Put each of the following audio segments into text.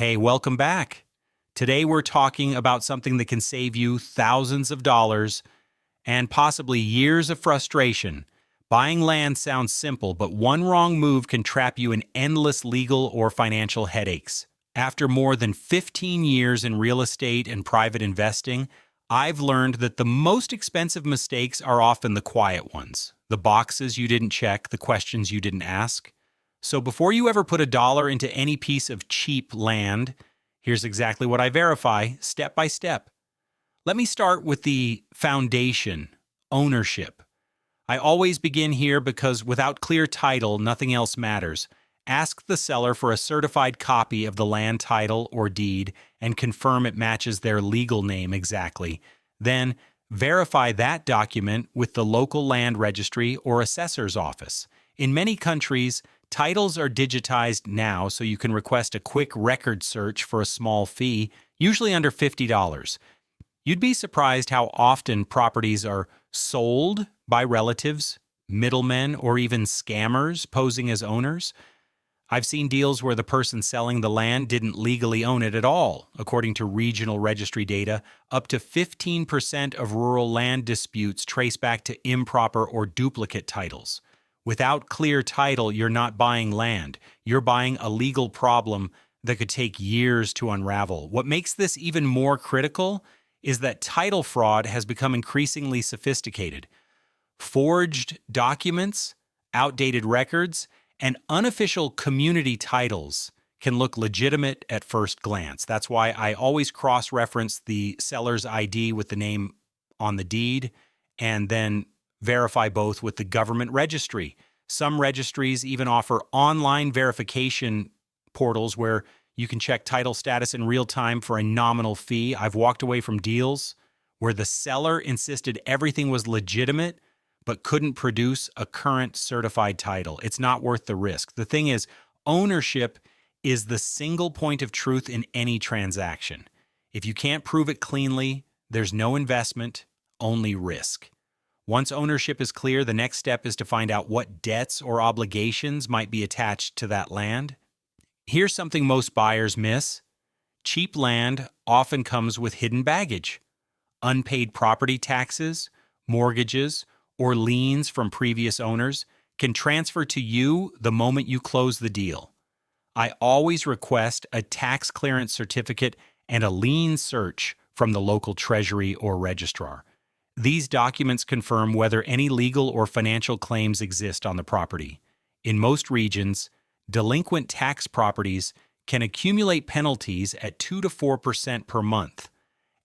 Hey, welcome back. Today we're talking about something that can save you thousands of dollars and possibly years of frustration. Buying land sounds simple, but one wrong move can trap you in endless legal or financial headaches. After more than 15 years in real estate and private investing, I've learned that the most expensive mistakes are often the quiet ones, the boxes you didn't check, the questions you didn't ask. So before you ever put a dollar into any piece of cheap land, here's exactly what I verify, step by step. Let me start with the foundation, ownership. I always begin here because without clear title, nothing else matters. Ask the seller for a certified copy of the land title or deed and confirm it matches their legal name exactly. Then, verify that document with the local land registry or assessor's office. In many countries, titles are digitized now, so you can request a quick record search for a small fee, usually under $50. You'd be surprised how often properties are sold by relatives, middlemen, or even scammers posing as owners. I've seen deals where the person selling the land didn't legally own it at all. According to regional registry data, up to 15% of rural land disputes trace back to improper or duplicate titles. Without clear title, you're not buying land. You're buying a legal problem that could take years to unravel. What makes this even more critical is that title fraud has become increasingly sophisticated. Forged documents, outdated records, and unofficial community titles can look legitimate at first glance. That's why I always cross-reference the seller's ID with the name on the deed and then verify both with the government registry. Some registries even offer online verification portals where you can check title status in real time for a nominal fee. I've walked away from deals where the seller insisted everything was legitimate but couldn't produce a current certified title. It's not worth the risk. The thing is, ownership is the single point of truth in any transaction. If you can't prove it cleanly, there's no investment, only risk. Once ownership is clear, the next step is to find out what debts or obligations might be attached to that land. Here's something most buyers miss. Cheap land often comes with hidden baggage. Unpaid property taxes, mortgages, or liens from previous owners can transfer to you the moment you close the deal. I always request a tax clearance certificate and a lien search from the local treasury or registrar. These documents confirm whether any legal or financial claims exist on the property. In most regions, delinquent tax properties can accumulate penalties at 2 to 4% per month,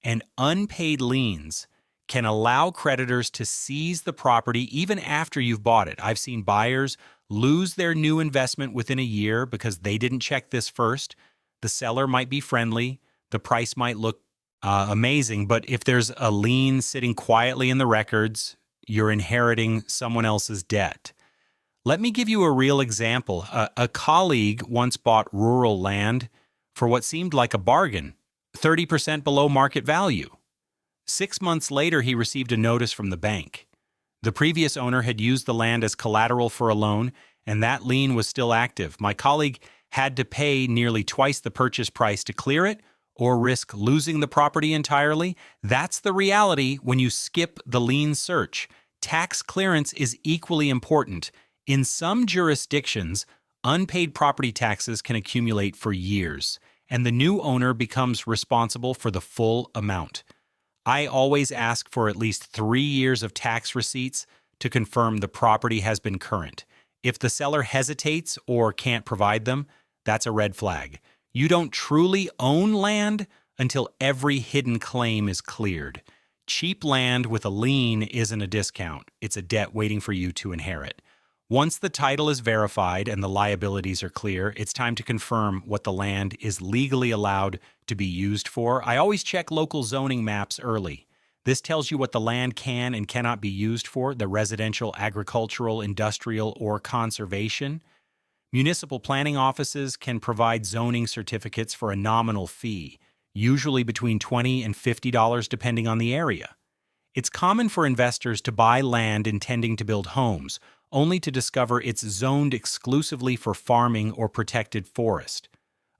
and unpaid liens can allow creditors to seize the property even after you've bought it. I've seen buyers lose their new investment within a year because they didn't check this first. The seller might be friendly, the price might look amazing, but if there's a lien sitting quietly in the records, you're inheriting someone else's debt. Let me give you a real example. A colleague once bought rural land for what seemed like a bargain, 30% below market value. 6 months later, he received a notice from the bank. The previous owner had used the land as collateral for a loan, and that lien was still active. My colleague had to pay nearly twice the purchase price to clear it or risk losing the property entirely. That's the reality when you skip the lien search. Tax clearance is equally important. In some jurisdictions, unpaid property taxes can accumulate for years, and the new owner becomes responsible for the full amount. I always ask for at least 3 years of tax receipts to confirm the property has been current. If the seller hesitates or can't provide them, that's a red flag. You don't truly own land until every hidden claim is cleared. Cheap land with a lien isn't a discount. It's a debt waiting for you to inherit. Once the title is verified and the liabilities are clear, it's time to confirm what the land is legally allowed to be used for. I always check local zoning maps early. This tells you what the land can and cannot be used for, the residential, agricultural, industrial, or conservation. Municipal planning offices can provide zoning certificates for a nominal fee, usually between $20 and $50 depending on the area. It's common for investors to buy land intending to build homes, only to discover it's zoned exclusively for farming or protected forest.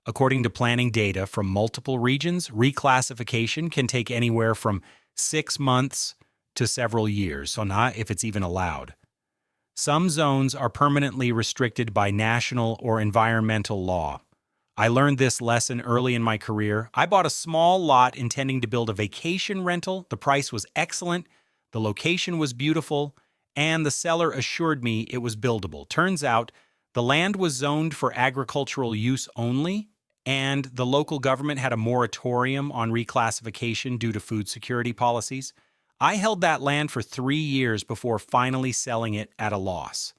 According to planning data from multiple regions, reclassification can take anywhere from 6 months to several years, so not if it's even allowed. Some zones are permanently restricted by national or environmental law. I learned this lesson early in my career. I bought a small lot intending to build a vacation rental. The price was excellent, the location was beautiful, and the seller assured me it was buildable. Turns out, the land was zoned for agricultural use only, and the local government had a moratorium on reclassification due to food security policies. I held that land for 3 years before finally selling it at a loss.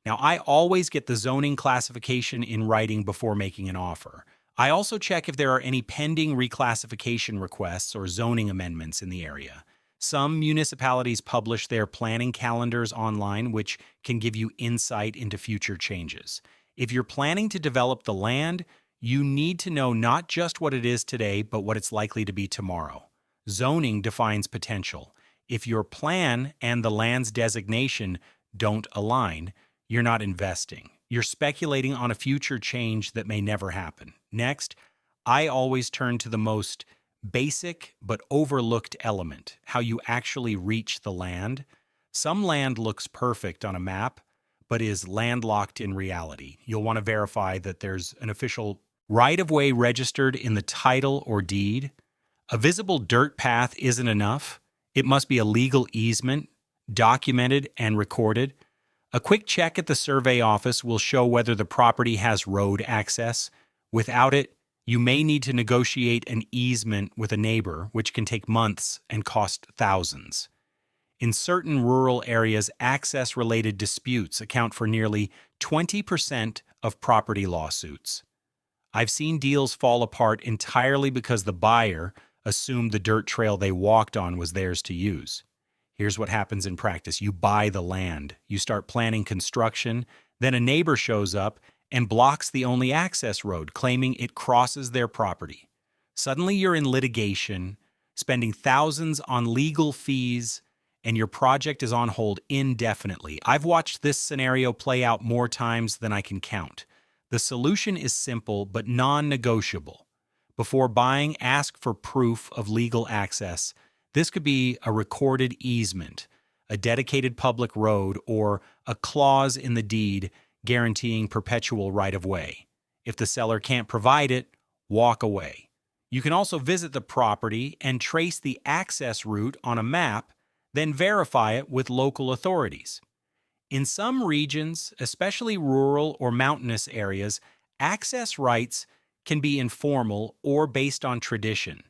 Now, I always get the zoning classification in writing before making an offer. I also check if there are any pending reclassification requests or zoning amendments in the area. Some municipalities publish their planning calendars online, which can give you insight into future changes. If you're planning to develop the land, you need to know not just what it is today, but what it's likely to be tomorrow. Zoning defines potential. If your plan and the land's designation don't align, you're not investing. You're speculating on a future change that may never happen. Next, I always turn to the most basic but overlooked element, how you actually reach the land. Some land looks perfect on a map, but is landlocked in reality. You'll want to verify that there's an official right-of-way registered in the title or deed. A visible dirt path isn't enough. It must be a legal easement, documented and recorded. A quick check at the survey office will show whether the property has road access. Without it, you may need to negotiate an easement with a neighbor, which can take months and cost thousands. In certain rural areas, access-related disputes account for nearly 20% of property lawsuits. I've seen deals fall apart entirely because the buyer assumed the dirt trail they walked on was theirs to use. Here's what happens in practice. You buy the land, you start planning construction, then a neighbor shows up and blocks the only access road, claiming it crosses their property. Suddenly you're in litigation, spending thousands on legal fees, and your project is on hold indefinitely. I've watched this scenario play out more times than I can count. The solution is simple but non-negotiable. Before buying, ask for proof of legal access. This could be a recorded easement, a dedicated public road, or a clause in the deed guaranteeing perpetual right-of-way. If the seller can't provide it, walk away. You can also visit the property and trace the access route on a map, then verify it with local authorities. In some regions, especially rural or mountainous areas, access rights can be informal or based on tradition.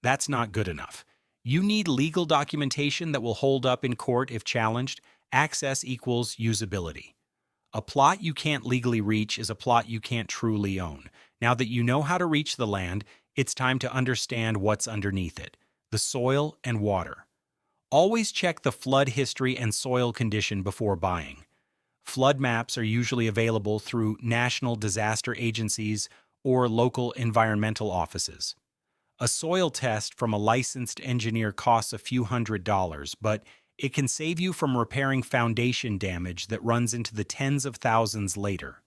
That's not good enough. You need legal documentation that will hold up in court if challenged. Access equals usability. A plot you can't legally reach is a plot you can't truly own. Now that you know how to reach the land, it's time to understand what's underneath it, the soil and water. Always check the flood history and soil condition before buying. Flood maps are usually available through national disaster agencies or local environmental offices. A soil test from a licensed engineer costs a few $100s, but it can save you from repairing foundation damage that runs into the tens of thousands later.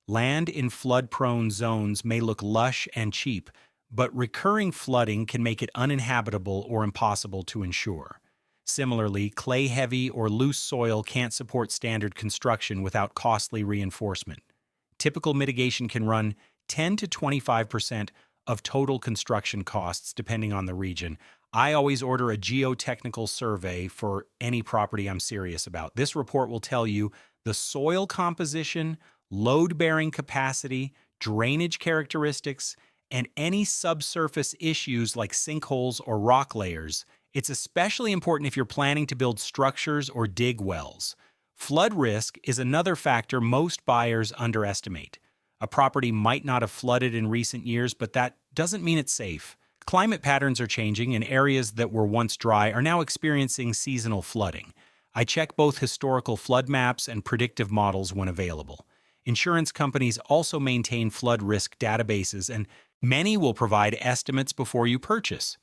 Land in flood-prone zones may look lush and cheap, but recurring flooding can make it uninhabitable or impossible to insure. Similarly, clay-heavy or loose soil can't support standard construction without costly reinforcement. Typical mitigation can run 10 to 25% of total construction costs, depending on the region. I always order a geotechnical survey for any property I'm serious about. This report will tell you the soil composition, load-bearing capacity, drainage characteristics, and any subsurface issues like sinkholes or rock layers. It's especially important if you're planning to build structures or dig wells. Flood risk is another factor most buyers underestimate. A property might not have flooded in recent years, but that doesn't mean it's safe. Climate patterns are changing, and areas that were once dry are now experiencing seasonal flooding. I check both historical flood maps and predictive models when available. Insurance companies also maintain flood risk databases, and many will provide estimates before you purchase.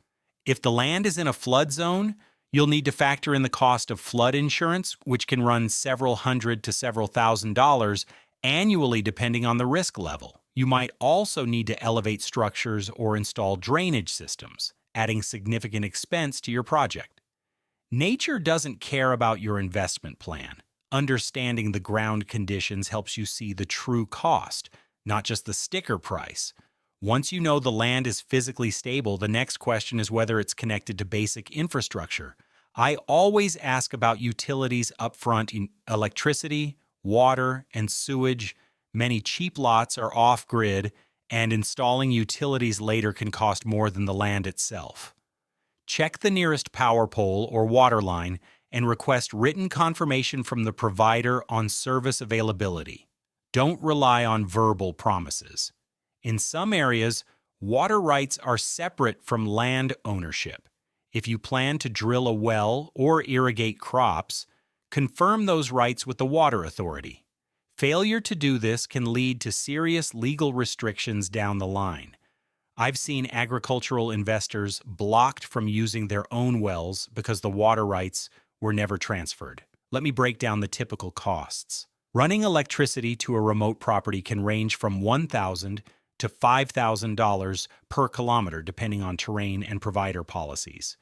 If the land is in a flood zone, you'll need to factor in the cost of flood insurance, which can run several hundred to several $1,000s annually depending on the risk level. You might also need to elevate structures or install drainage systems, adding significant expense to your project. Nature doesn't care about your investment plan. Understanding the ground conditions helps you see the true cost, not just the sticker price. Once you know the land is physically stable, the next question is whether it's connected to basic infrastructure. I always ask about utilities upfront in electricity, water, and sewage. Many cheap lots are off-grid, and installing utilities later can cost more than the land itself. Check the nearest power pole or water line and request written confirmation from the provider on service availability. Don't rely on verbal promises. In some areas, water rights are separate from land ownership. If you plan to drill a well or irrigate crops, confirm those rights with the water authority. Failure to do this can lead to serious legal restrictions down the line. I've seen agricultural investors blocked from using their own wells because the water rights were never transferred. Let me break down the typical costs. Running electricity to a remote property can range from $1,000 to $5,000 per kilometer, depending on terrain and provider policies.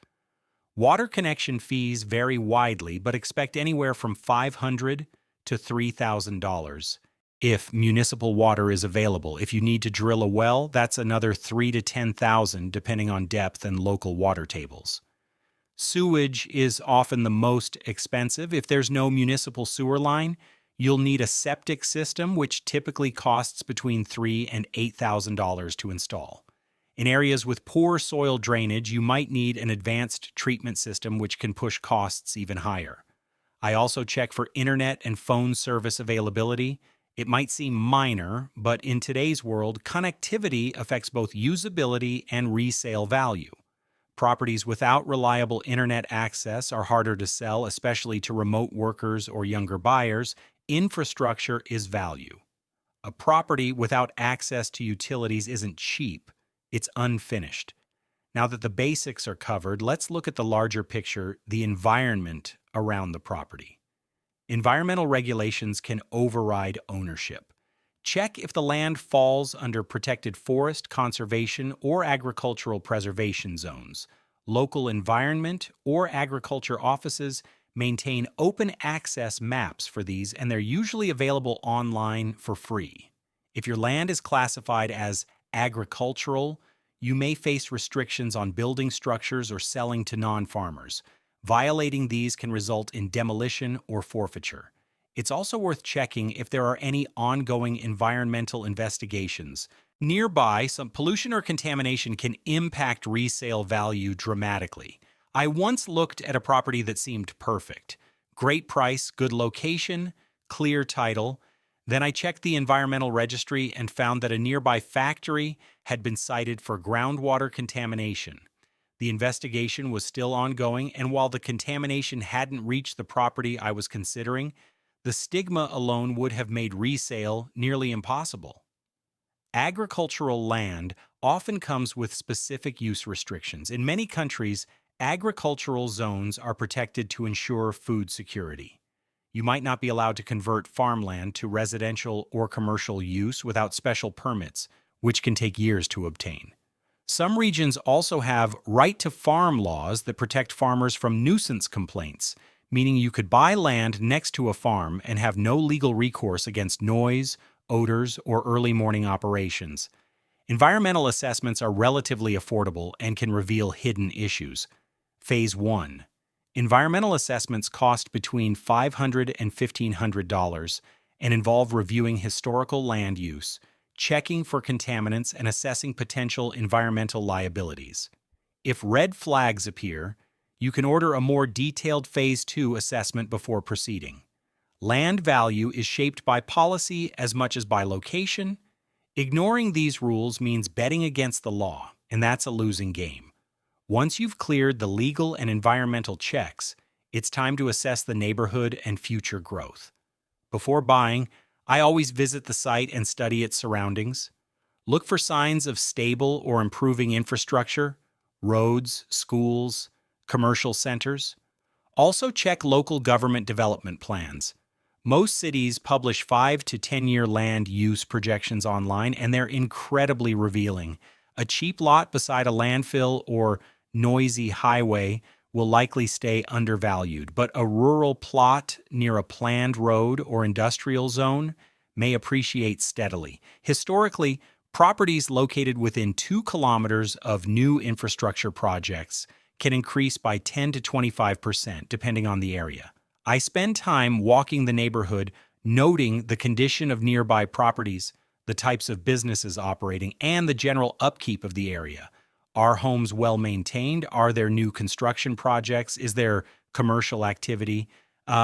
Water connection fees vary widely, but expect anywhere from $500 to $3,000 if municipal water is available. If you need to drill a well, that's another $3,000 to $10,000 depending on depth and local water tables. Sewage is often the most expensive. If there's no municipal sewer line, you'll need a septic system, which typically costs between $3,000 and $8,000 to install. In areas with poor soil drainage, you might need an advanced treatment system, which can push costs even higher. I also check for internet and phone service availability. It might seem minor, but in today's world, connectivity affects both usability and resale value. Properties without reliable internet access are harder to sell, especially to remote workers or younger buyers. Infrastructure is value. A property without access to utilities isn't cheap, it's unfinished. Now that the basics are covered, let's look at the larger picture, the environment around the property. Environmental regulations can override ownership. Check if the land falls under protected forest, conservation, or agricultural preservation zones. Local environment or agriculture offices maintain open access maps for these, and they're usually available online for free. If your land is classified as agricultural, you may face restrictions on building structures or selling to non-farmers. Violating these can result in demolition or forfeiture. It's also worth checking if there are any ongoing environmental investigations. Nearby, some pollution or contamination can impact resale value dramatically. I once looked at a property that seemed perfect. Great price, good location, clear title. Then I checked the environmental registry and found that a nearby factory had been cited for groundwater contamination. The investigation was still ongoing, and while the contamination hadn't reached the property I was considering, the stigma alone would have made resale nearly impossible. Agricultural land often comes with specific use restrictions. In many countries, agricultural zones are protected to ensure food security. You might not be allowed to convert farmland to residential or commercial use without special permits, which can take years to obtain. Some regions also have right-to-farm laws that protect farmers from nuisance complaints, meaning you could buy land next to a farm and have no legal recourse against noise, odors, or early morning operations. Environmental assessments are relatively affordable and can reveal hidden issues. Phase 1. Environmental assessments cost between $500 and $1,500 and involve reviewing historical land use, checking for contaminants, and assessing potential environmental liabilities. If red flags appear, you can order a more detailed Phase 2 assessment before proceeding. Land value is shaped by policy as much as by location. Ignoring these rules means betting against the law, and that's a losing game. Once you've cleared the legal and environmental checks, it's time to assess the neighborhood and future growth. Before buying, I always visit the site and study its surroundings. Look for signs of stable or improving infrastructure, roads, schools, commercial centers. Also check local government development plans. Most cities publish 5 to 10-year land use projections online, and they're incredibly revealing. A cheap lot beside a landfill or noisy highway will likely stay undervalued, but a rural plot near a planned road or industrial zone may appreciate steadily. Historically, properties located within 2 kilometers of new infrastructure projects can increase by 10 to 25%, depending on the area. I spend time walking the neighborhood, noting the condition of nearby properties, the types of businesses operating, and the general upkeep of the area. Are homes well maintained? Are there new construction projects? Is there commercial activity?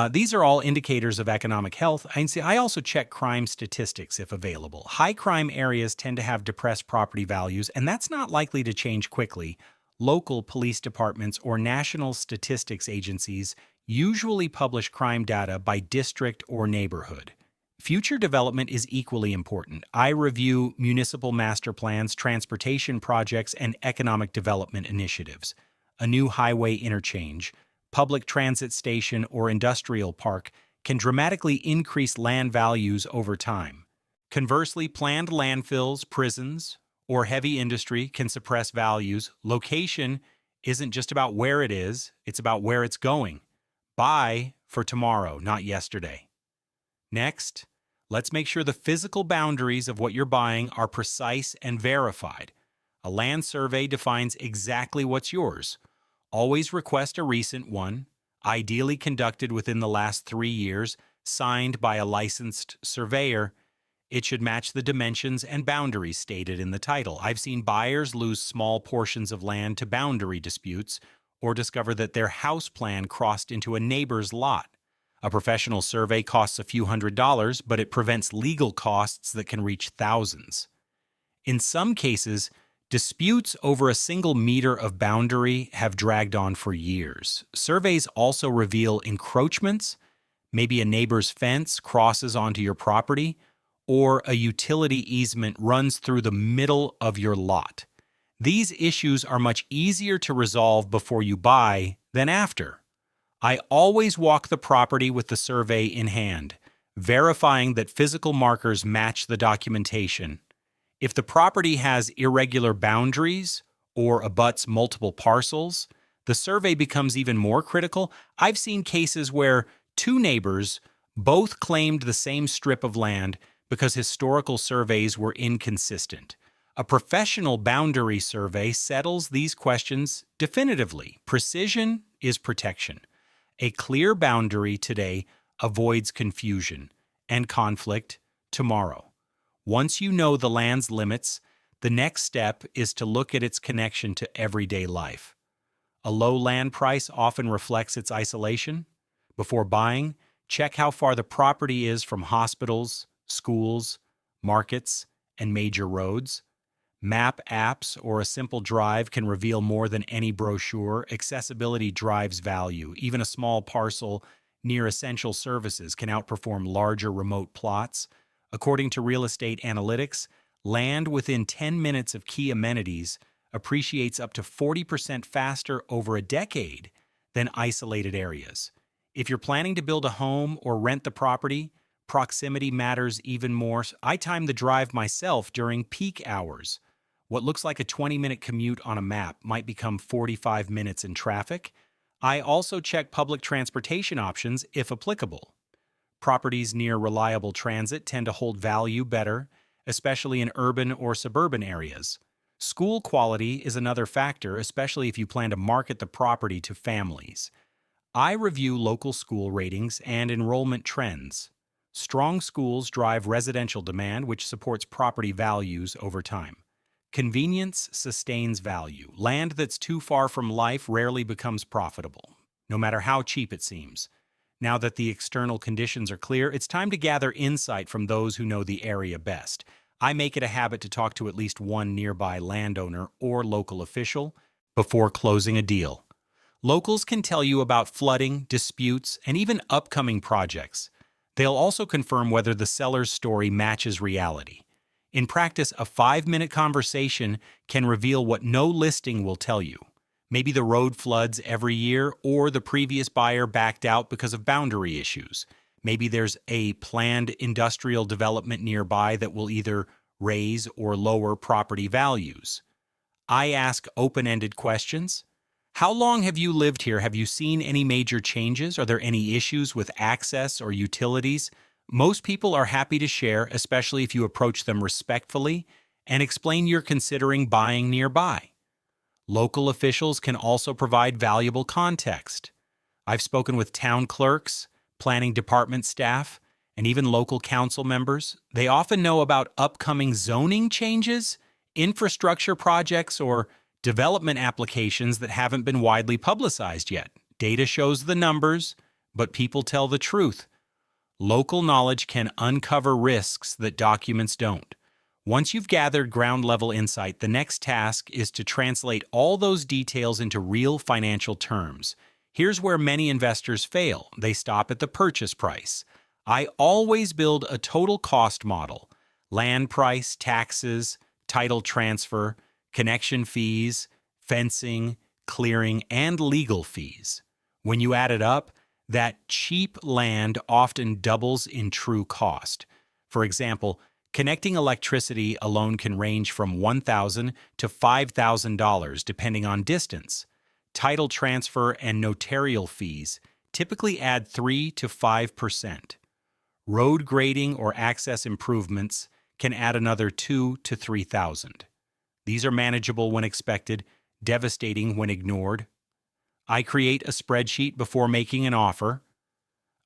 These are all indicators of economic health. I also check crime statistics if available. High crime areas tend to have depressed property values, and that's not likely to change quickly. Local police departments or national statistics agencies usually publish crime data by district or neighborhood. Future development is equally important. I review municipal master plans, transportation projects, and economic development initiatives. A new highway interchange, public transit station, or industrial park can dramatically increase land values over time. Conversely, planned landfills, prisons, or heavy industry can suppress values. Location isn't just about where it is, it's about where it's going. Buy for tomorrow, not yesterday. Next, let's make sure the physical boundaries of what you're buying are precise and verified. A land survey defines exactly what's yours. Always request a recent one, ideally conducted within the last 3 years, signed by a licensed surveyor. It should match the dimensions and boundaries stated in the title. I've seen buyers lose small portions of land to boundary disputes or discover that their house plan crossed into a neighbor's lot. A professional survey costs a few $100s, but it prevents legal costs that can reach thousands. In some cases, disputes over a single meter of boundary have dragged on for years. Surveys also reveal encroachments, maybe a neighbor's fence crosses onto your property, or a utility easement runs through the middle of your lot. These issues are much easier to resolve before you buy than after. I always walk the property with the survey in hand, verifying that physical markers match the documentation. If the property has irregular boundaries or abuts multiple parcels, the survey becomes even more critical. I've seen cases where 2 neighbors both claimed the same strip of land because historical surveys were inconsistent. A professional boundary survey settles these questions definitively. Precision is protection. A clear boundary today avoids confusion and conflict tomorrow. Once you know the land's limits, the next step is to look at its connection to everyday life. A low land price often reflects its isolation. Before buying, check how far the property is from hospitals, schools, markets, and major roads. Map apps or a simple drive can reveal more than any brochure. Accessibility drives value. Even a small parcel near essential services can outperform larger remote plots. According to real estate analytics, land within 10 minutes of key amenities appreciates up to 40% faster over a decade than isolated areas. If you're planning to build a home or rent the property, proximity matters even more. I time the drive myself during peak hours. What looks like a 20-minute commute on a map might become 45 minutes in traffic. I also check public transportation options if applicable. Properties near reliable transit tend to hold value better, especially in urban or suburban areas. School quality is another factor, especially if you plan to market the property to families. I review local school ratings and enrollment trends. Strong schools drive residential demand, which supports property values over time. Convenience sustains value. Land that's too far from life rarely becomes profitable, no matter how cheap it seems. Now that the external conditions are clear, it's time to gather insight from those who know the area best. I make it a habit to talk to at least one nearby landowner or local official before closing a deal. Locals can tell you about flooding, disputes, and even upcoming projects. They'll also confirm whether the seller's story matches reality. In practice, a 5-minute conversation can reveal what no listing will tell you. Maybe the road floods every year, or the previous buyer backed out because of boundary issues. Maybe there's a planned industrial development nearby that will either raise or lower property values. I ask open-ended questions. How long have you lived here? Have you seen any major changes? Are there any issues with access or utilities? Most people are happy to share, especially if you approach them respectfully and explain you're considering buying nearby. Local officials can also provide valuable context. I've spoken with town clerks, planning department staff, and even local council members. They often know about upcoming zoning changes, infrastructure projects, or development applications that haven't been widely publicized yet. Data shows the numbers, but people tell the truth. Local knowledge can uncover risks that documents don't. Once you've gathered ground-level insight, the next task is to translate all those details into real financial terms. Here's where many investors fail. They stop at the purchase price. I always build a total cost model: land price, taxes, title transfer, connection fees, fencing, clearing, and legal fees. When you add it up, that cheap land often doubles in true cost. For example, connecting electricity alone can range from $1,000 to $5,000 depending on distance. Title transfer and notarial fees typically add 3 to 5%. Road grading or access improvements can add another 2 to 3,000. These are manageable when expected, devastating when ignored. I create a spreadsheet before making an offer.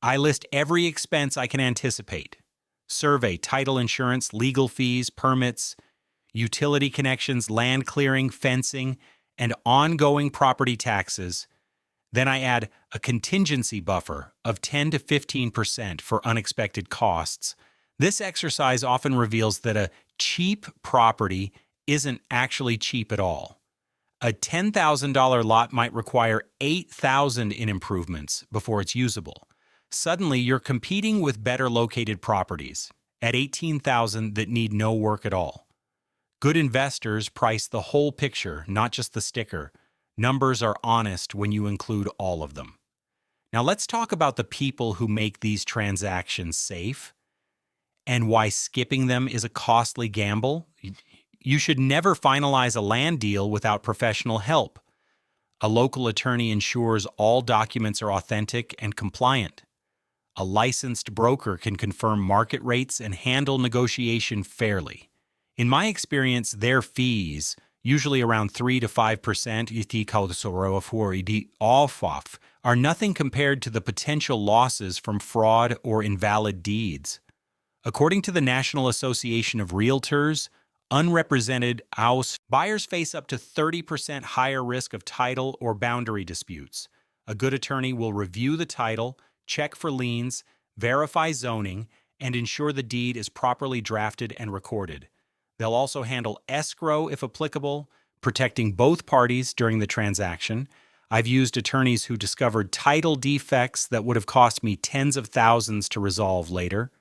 I list every expense I can anticipate: survey, title insurance, legal fees, permits, utility connections, land clearing, fencing, and ongoing property taxes. Then I add a contingency buffer of 10 to 15% for unexpected costs. This exercise often reveals that a cheap property isn't actually cheap at all. A $10,000 lot might require $8,000 in improvements before it's usable. Suddenly, you're competing with better located properties at $18,000 that need no work at all. Good investors price the whole picture, not just the sticker. Numbers are honest when you include all of them. Now let's talk about the people who make these transactions safe and why skipping them is a costly gamble. You should never finalize a land deal without professional help. A local attorney ensures all documents are authentic and compliant. A licensed broker can confirm market rates and handle negotiation fairly. In my experience, their fees, usually around 3 to 5%, are nothing compared to the potential losses from fraud or invalid deeds. According to the National Association of Realtors, unrepresented house buyers face up to 30% higher risk of title or boundary disputes. A good attorney will review the title, check for liens, verify zoning, and ensure the deed is properly drafted and recorded. They'll also handle escrow if applicable, protecting both parties during the transaction. I've used attorneys who discovered title defects that would have cost me tens of thousands to resolve later.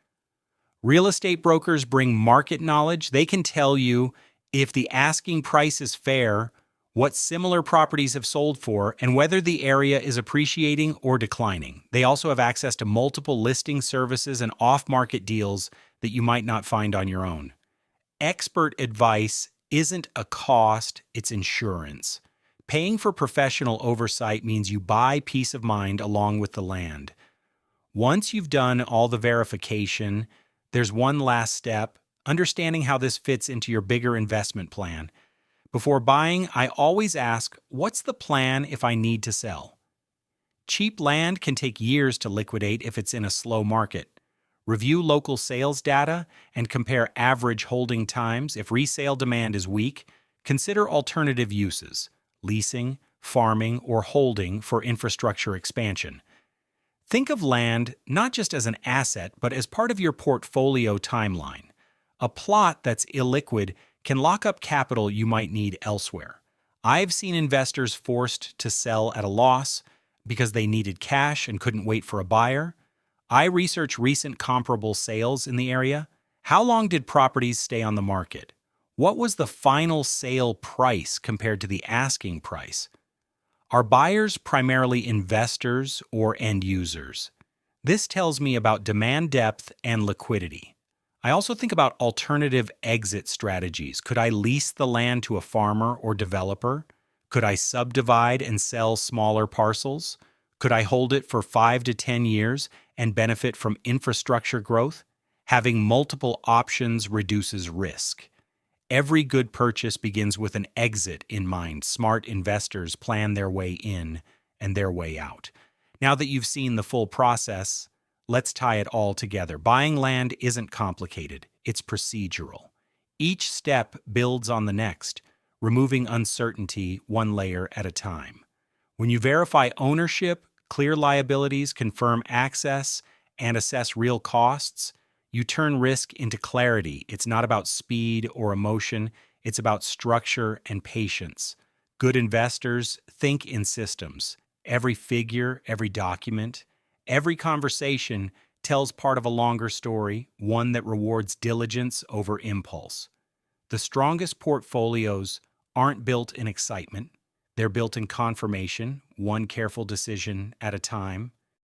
Real estate brokers bring market knowledge. They can tell you if the asking price is fair, what similar properties have sold for, and whether the area is appreciating or declining. They also have access to multiple listing services and off-market deals that you might not find on your own. Expert advice isn't a cost, it's insurance. Paying for professional oversight means you buy peace of mind along with the land. Once you've done all the verification, there's one last step: understanding how this fits into your bigger investment plan. Before buying, I always ask, what's the plan if I need to sell? Cheap land can take years to liquidate if it's in a slow market. Review local sales data and compare average holding times. If resale demand is weak, consider alternative uses: leasing, farming, or holding for infrastructure expansion. Think of land not just as an asset, but as part of your portfolio timeline. A plot that's illiquid can lock up capital you might need elsewhere. I've seen investors forced to sell at a loss because they needed cash and couldn't wait for a buyer. I research recent comparable sales in the area. How long did properties stay on the market? What was the final sale price compared to the asking price? Are buyers primarily investors or end users? This tells me about demand depth and liquidity. I also think about alternative exit strategies. Could I lease the land to a farmer or developer? Could I subdivide and sell smaller parcels? Could I hold it for 5 to 10 years and benefit from infrastructure growth? Having multiple options reduces risk. Every good purchase begins with an exit in mind. Smart investors plan their way in and their way out. Now that you've seen the full process, let's tie it all together. Buying land isn't complicated, it's procedural. Each step builds on the next, removing uncertainty one layer at a time. When you verify ownership, clear liabilities, confirm access, and assess real costs, you turn risk into clarity. It's not about speed or emotion, it's about structure and patience. Good investors think in systems. Every figure, every document, every conversation tells part of a longer story, one that rewards diligence over impulse. The strongest portfolios aren't built in excitement, they're built in confirmation, one careful decision at a time.